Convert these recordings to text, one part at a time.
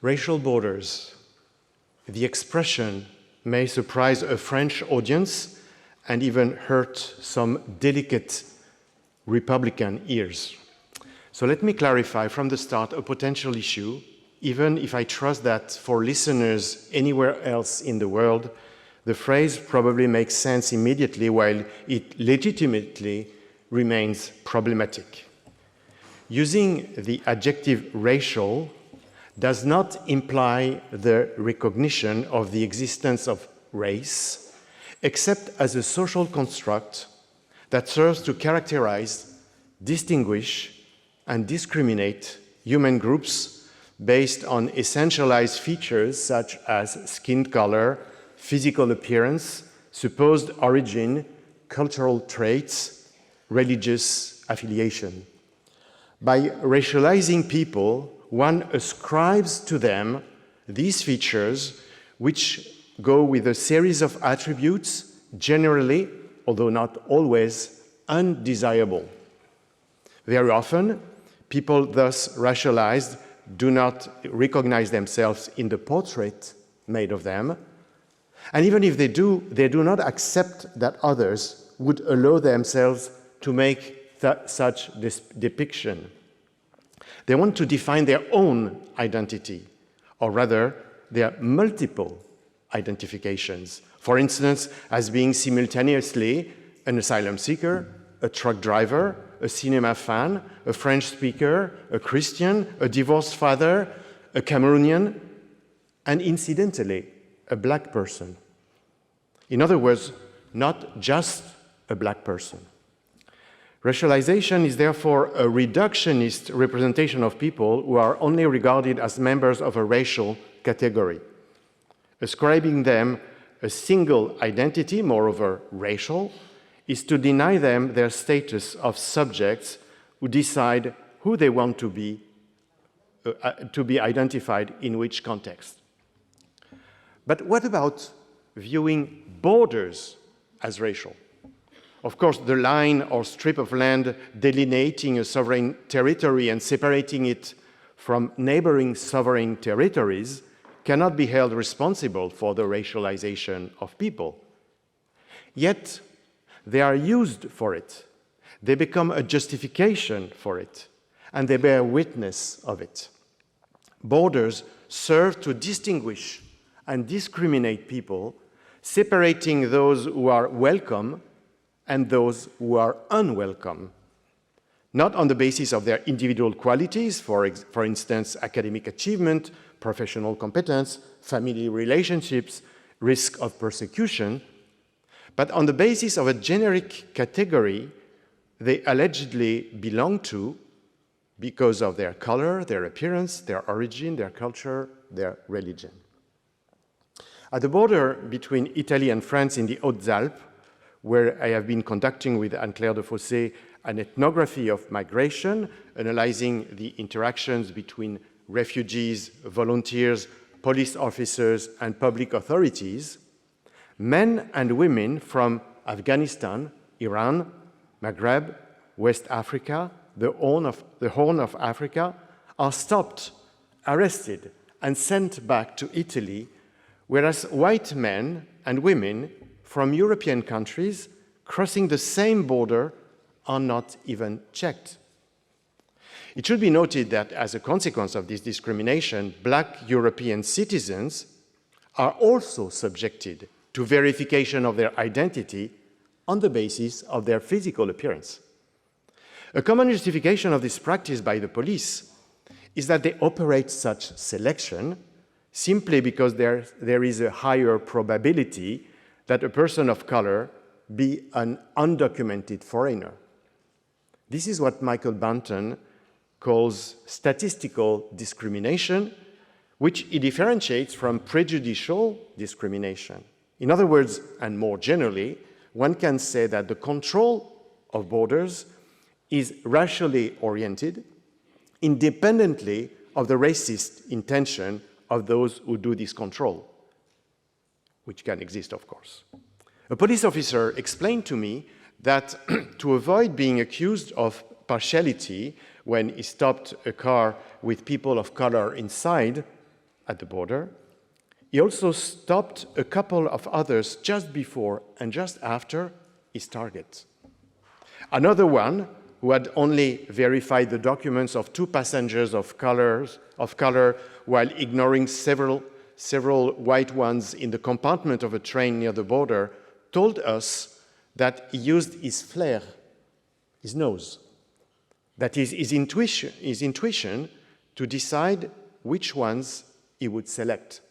Racial borders. The expression may surprise a French audience and even hurt some delicate Republican ears. So let me clarify from the start a potential issue, even if I trust that for listeners anywhere else in the world, the phrase probably makes sense immediately while it legitimately remains problematic. Using the adjective racial does not imply the recognition of the existence of race, except as a social construct that serves to characterize, distinguish, and discriminate human groups based on essentialized features such as skin color, physical appearance, supposed origin, cultural traits, religious affiliation. By racializing people, one ascribes to them these features which go with a series of attributes, generally, although not always, undesirable. Very often, people thus racialized do not recognize themselves in the portrait made of them, and even if they do not accept that others would allow themselves to make such depiction. They want to define their own identity, or rather, their multiple identifications. For instance, as being simultaneously an asylum seeker, a truck driver, a cinema fan, a French speaker, a Christian, a divorced father, a Cameroonian, and incidentally, a black person. In other words, not just a black person. Racialization is therefore a reductionist representation of people who are only regarded as members of a racial category. Ascribing them a single identity, moreover racial, is to deny them their status of subjects who decide who they want to be identified in which context. But what about viewing borders as racial? Of course, the line or strip of land delineating a sovereign territory and separating it from neighboring sovereign territories cannot be held responsible for the racialization of people. Yet, they are used for it. They become a justification for it, and they bear witness of it. Borders serve to distinguish and discriminate people, separating those who are welcome and those who are unwelcome, not on the basis of their individual qualities, for instance, academic achievement, professional competence, family relationships, risk of persecution, but on the basis of a generic category they allegedly belong to because of their color, their appearance, their origin, their culture, their religion. At the border between Italy and France in the Hautes-Alpes, where I have been conducting with Anne-Claire de Fossé an ethnography of migration, analyzing the interactions between refugees, volunteers, police officers, and public authorities, men and women from Afghanistan, Iran, Maghreb, West Africa, the Horn of Africa, are stopped, arrested, and sent back to Italy, whereas white men and women from European countries crossing the same border are not even checked. It should be noted that as a consequence of this discrimination, black European citizens are also subjected to verification of their identity on the basis of their physical appearance. A common justification of this practice by the police is that they operate such selection simply because there is a higher probability that a person of color be an undocumented foreigner. This is what Michael Banton calls statistical discrimination, which he differentiates from prejudicial discrimination. In other words, and more generally, one can say that the control of borders is racially oriented, independently of the racist intention of those who do this control, which can exist, of course. A police officer explained to me that to avoid being accused of partiality when he stopped a car with people of color inside, at the border. He also stopped a couple of others just before and just after his target. Another one, who had only verified the documents of 2 passengers of color while ignoring several white ones in the compartment of a train near the border, told us that he used his flair, his nose, that is, his intuition to decide which ones he would select.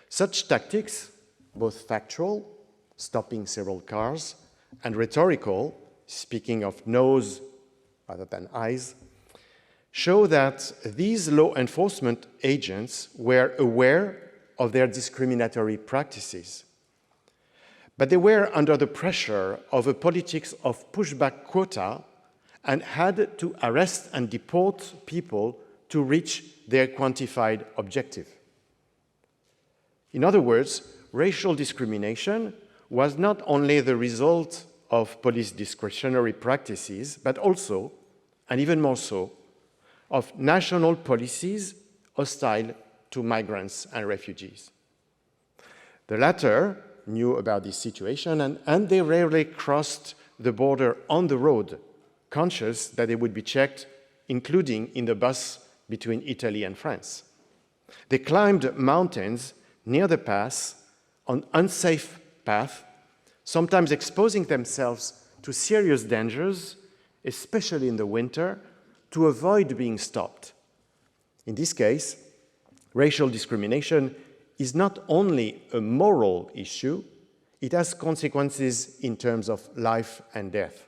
Such tactics, both factual, stopping several cars, and rhetorical, speaking of nose rather than eyes, show that these law enforcement agents were aware of their discriminatory practices. But they were under the pressure of a politics of pushback quota and had to arrest and deport people to reach their quantified objective. In other words, racial discrimination was not only the result of police discretionary practices, but also, and even more so, of national policies hostile to migrants and refugees. The latter knew about this situation, and they rarely crossed the border on the road, conscious that they would be checked, including in the bus between Italy and France. They climbed mountains near the pass on unsafe paths, sometimes exposing themselves to serious dangers, especially in the winter, to avoid being stopped. In this case, racial discrimination is not only a moral issue, it has consequences in terms of life and death,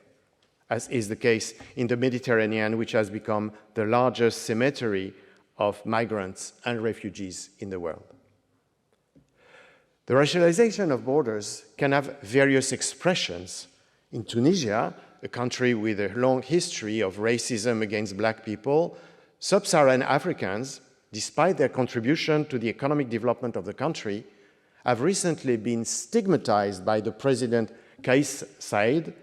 as is the case in the Mediterranean, which has become the largest cemetery of migrants and refugees in the world. The racialization of borders can have various expressions. In Tunisia, a country with a long history of racism against black people, sub-Saharan Africans, despite their contribution to the economic development of the country, have recently been stigmatized by the president Kais Saied,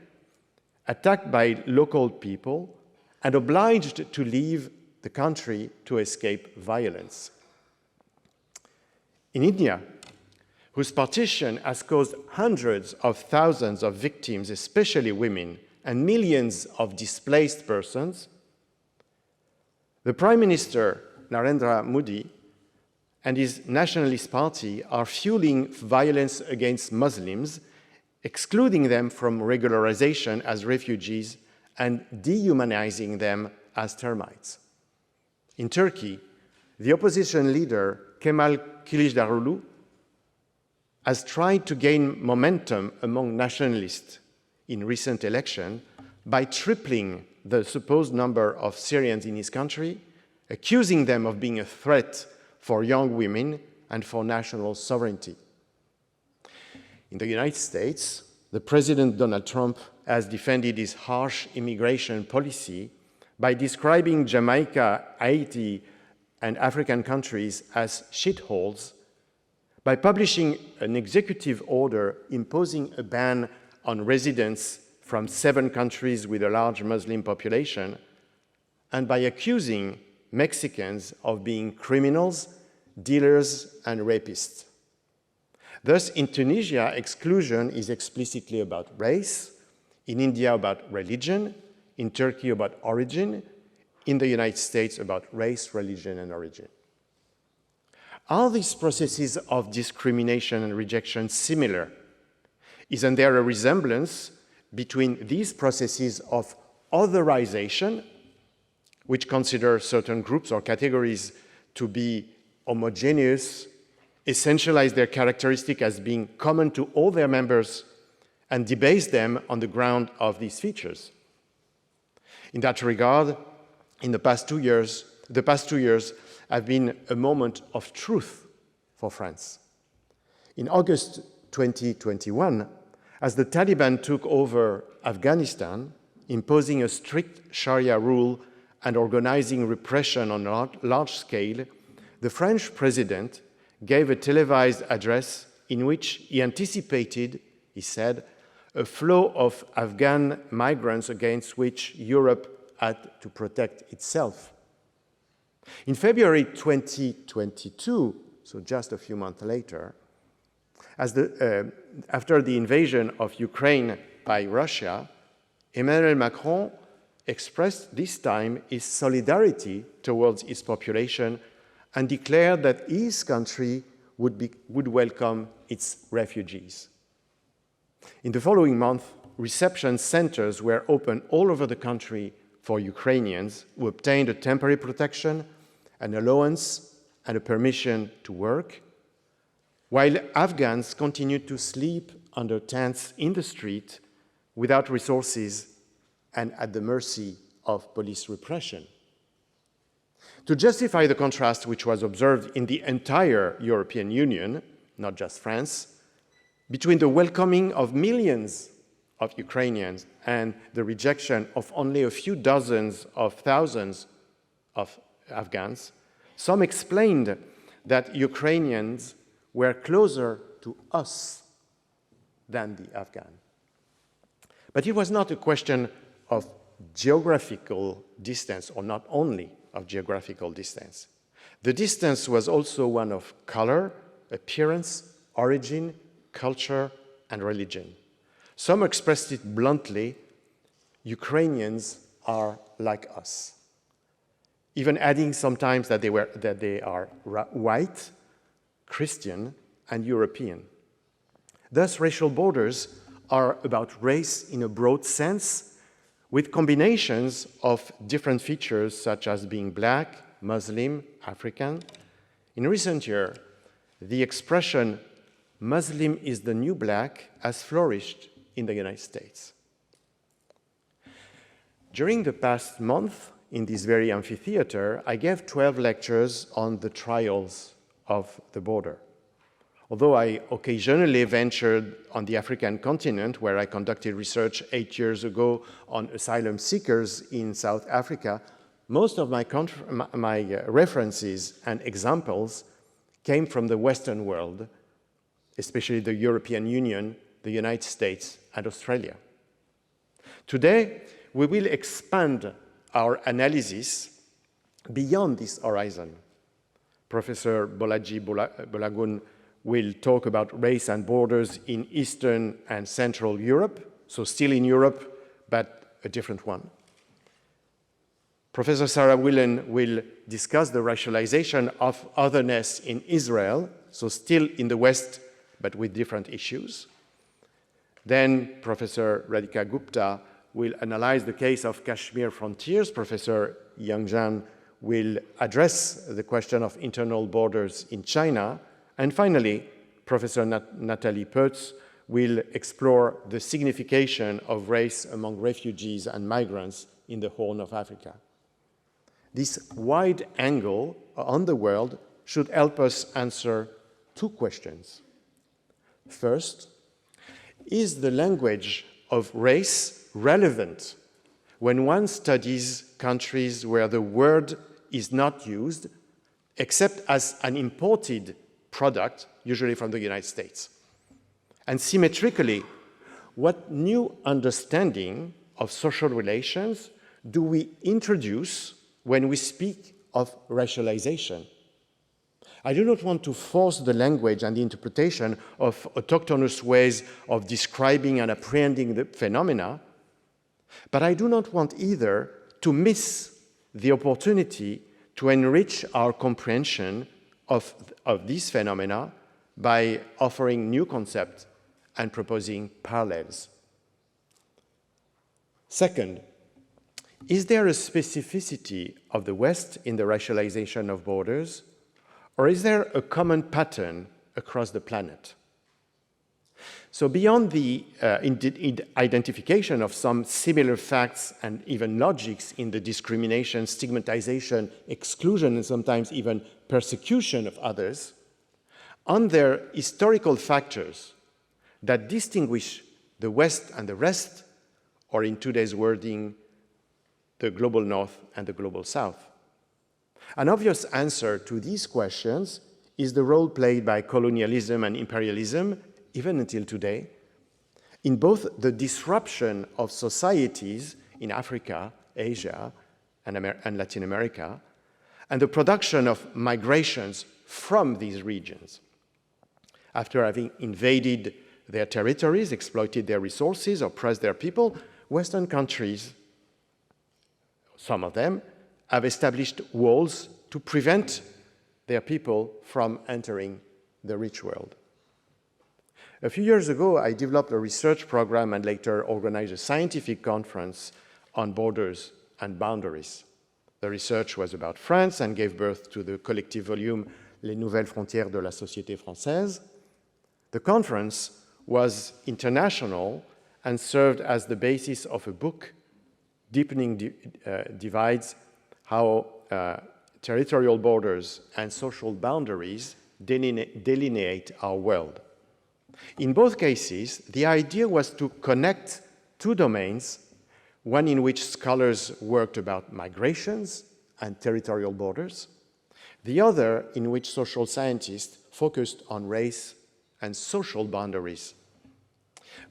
attacked by local people, and obliged to leave the country to escape violence. In India, whose partition has caused hundreds of thousands of victims, especially women, and millions of displaced persons, the Prime Minister, Narendra Modi, and his nationalist party are fueling violence against Muslims, excluding them from regularization as refugees and dehumanizing them as termites. In Turkey, the opposition leader Kemal Kılıçdaroğlu has tried to gain momentum among nationalists in recent election by tripling the supposed number of Syrians in his country, accusing them of being a threat for young women and for national sovereignty. In the United States, the President Donald Trump has defended his harsh immigration policy by describing Jamaica, Haiti, and African countries as shitholes, by publishing an executive order imposing a ban on residents from 7 countries with a large Muslim population, and by accusing Mexicans of being criminals, dealers, and rapists. Thus, in Tunisia, exclusion is explicitly about race, in India about religion, in Turkey about origin, in the United States about race, religion, and origin. Are these processes of discrimination and rejection similar? Isn't there a resemblance between these processes of otherization, which consider certain groups or categories to be homogeneous, essentialize their characteristic as being common to all their members, and debase them on the ground of these features? In that regard, in the past 2 years have been a moment of truth for France. In August 2021, as the Taliban took over Afghanistan, imposing a strict Sharia rule and organizing repression on a large scale, the French president gave a televised address in which he anticipated, he said, a flow of Afghan migrants against which Europe had to protect itself. In February 2022, so just a few months later, after the invasion of Ukraine by Russia, Emmanuel Macron expressed this time his solidarity towards his population and declared that his country would welcome its refugees. In the following month, reception centers were opened all over the country for Ukrainians who obtained a temporary protection, an allowance, and a permission to work, while Afghans continued to sleep under tents in the street without resources and at the mercy of police repression. To justify the contrast which was observed in the entire European Union, not just France, between the welcoming of millions of Ukrainians and the rejection of only a few dozens of thousands of Afghans, some explained that Ukrainians were closer to us than the Afghan. But it was not a question of geographical distance, or not only of geographical distance. The distance was also one of color, appearance, origin, culture, and religion. Some expressed it bluntly: Ukrainians are like us, even adding sometimes that they are white, Christian, and European. Thus, racial borders are about race in a broad sense, with combinations of different features such as being black, Muslim, African. In recent years, the expression Muslim is the new black has flourished in the United States. During the past month, in this very amphitheater, I gave 12 lectures on the trials of the border. Although I occasionally ventured on the African continent, where I conducted research 8 years ago on asylum seekers in South Africa, most of my references and examples came from the Western world, especially the European Union, the United States, and Australia. Today, we will expand our analysis beyond this horizon. Professor Bolaji Bolagun will talk about race and borders in Eastern and Central Europe, so still in Europe, but a different one. Professor Sarah Whelan will discuss the racialization of otherness in Israel, so still in the West, but with different issues. Then Professor Radhika Gupta will analyze the case of Kashmir frontiers. Professor Yang Zhan will address the question of internal borders in China. And finally, Professor Nathalie Peut will explore the signification of race among refugees and migrants in the Horn of Africa. This wide angle on the world should help us answer two questions. First, is the language of race relevant when one studies countries where the word is not used except as an imported product, usually from the United States? And symmetrically, what new understanding of social relations do we introduce when we speak of racialization? I do not want to force the language and the interpretation of autochthonous ways of describing and apprehending the phenomena, but I do not want either to miss the opportunity to enrich our comprehension of these phenomena by offering new concepts and proposing parallels. Second, is there a specificity of the West in the racialization of borders, or is there a common pattern across the planet? So beyond the identification of some similar facts and even logics in the discrimination, stigmatization, exclusion, and sometimes even persecution of others, are there historical factors that distinguish the West and the rest, or in today's wording, the global North and the global South? An obvious answer to these questions is the role played by colonialism and imperialism, even until today, in both the disruption of societies in Africa, Asia, and Latin America, and the production of migrations from these regions. After having invaded their territories, exploited their resources, oppressed their people, Western countries, some of them, have established walls to prevent their people from entering the rich world. A few years ago, I developed a research program and later organized a scientific conference on borders and boundaries. The research was about France and gave birth to the collective volume Les Nouvelles Frontières de la Société Française. The conference was international and served as the basis of a book, Deepening Divides, How Territorial Borders and Social Boundaries Delineate Our World. In both cases, the idea was to connect two domains, one in which scholars worked about migrations and territorial borders, the other in which social scientists focused on race and social boundaries.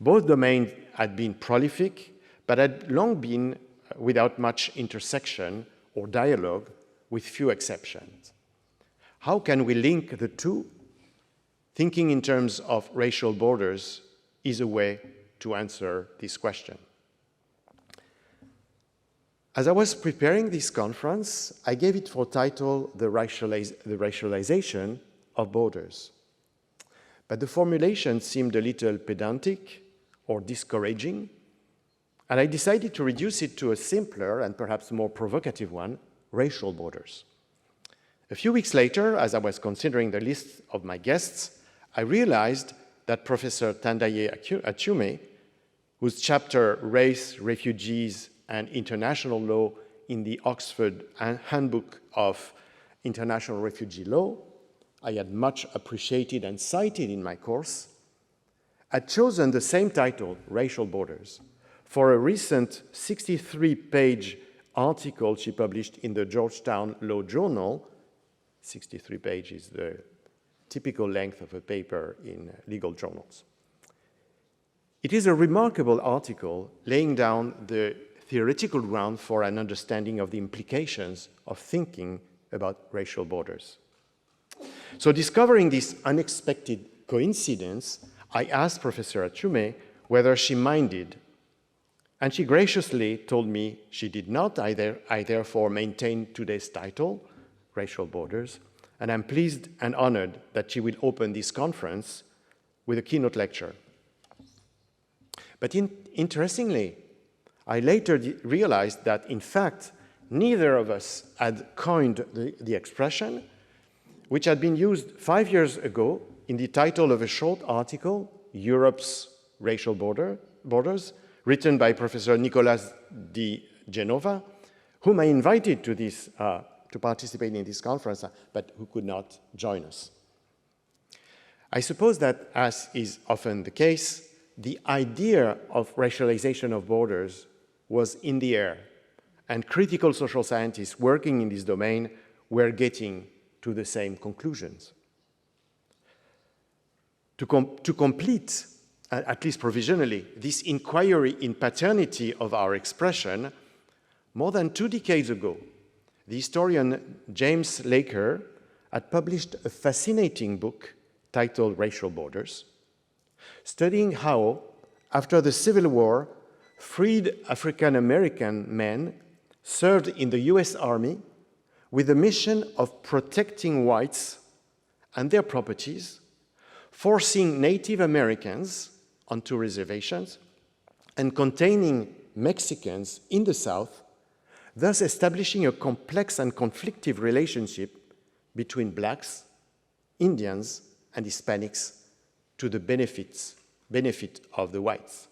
Both domains had been prolific, but had long been without much intersection or dialogue, with few exceptions. How can we link the two? Thinking in terms of racial borders is a way to answer this question. As I was preparing this conference, I gave it for title, The Racialization of Borders. But the formulation seemed a little pedantic or discouraging, and I decided to reduce it to a simpler and perhaps more provocative one, racial borders. A few weeks later, as I was considering the list of my guests, I realized that Professor Didier Fassin, whose chapter Race, Refugees, and International Law in the Oxford Handbook of International Refugee Law, I had much appreciated and cited in my course, had chosen the same title, Racial Borders, for a recent 63-page article she published in the Georgetown Law Journal. 63 pages is the typical length of a paper in legal journals. It is a remarkable article laying down the theoretical ground for an understanding of the implications of thinking about racial borders. So, discovering this unexpected coincidence, I asked Professor Fassin whether she minded, and she graciously told me she did not. I therefore maintain today's title, Racial Borders, and I'm pleased and honored that she will open this conference with a keynote lecture. But interestingly, I later realized that, in fact, neither of us had coined the expression, which had been used 5 years ago in the title of a short article, Europe's Racial Borders, written by Professor Nicolas Di Genova, whom I invited to participate in this conference, but who could not join us. I suppose that, as is often the case, the idea of racialization of borders was in the air, and critical social scientists working in this domain were getting to the same conclusions. To complete, at least provisionally, this inquiry in paternity of our expression, more than 2 decades ago, the historian James Laker had published a fascinating book titled Racial Borders, studying how, after the Civil War, freed African-American men served in the US Army with the mission of protecting whites and their properties, forcing Native Americans onto reservations, and containing Mexicans in the South, thus establishing a complex and conflictive relationship between blacks, Indians, and Hispanics to the benefit of the whites.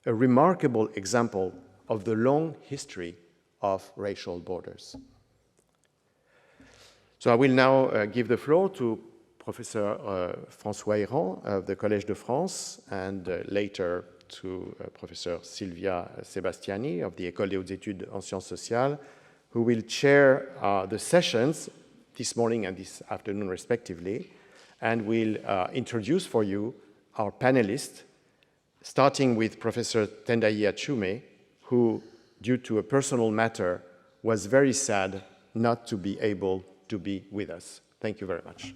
A remarkable example of the long history of racial borders. So I will now give the floor to Professor François Héran of the Collège de France, and later to Professor Silvia Sebastiani of the École des Hautes Études en Sciences Sociales, who will chair the sessions this morning and this afternoon respectively, and will introduce for you our panelists, starting with Professor Didier Fassin, who, due to a personal matter, was very sad not to be able to be with us. Thank you very much.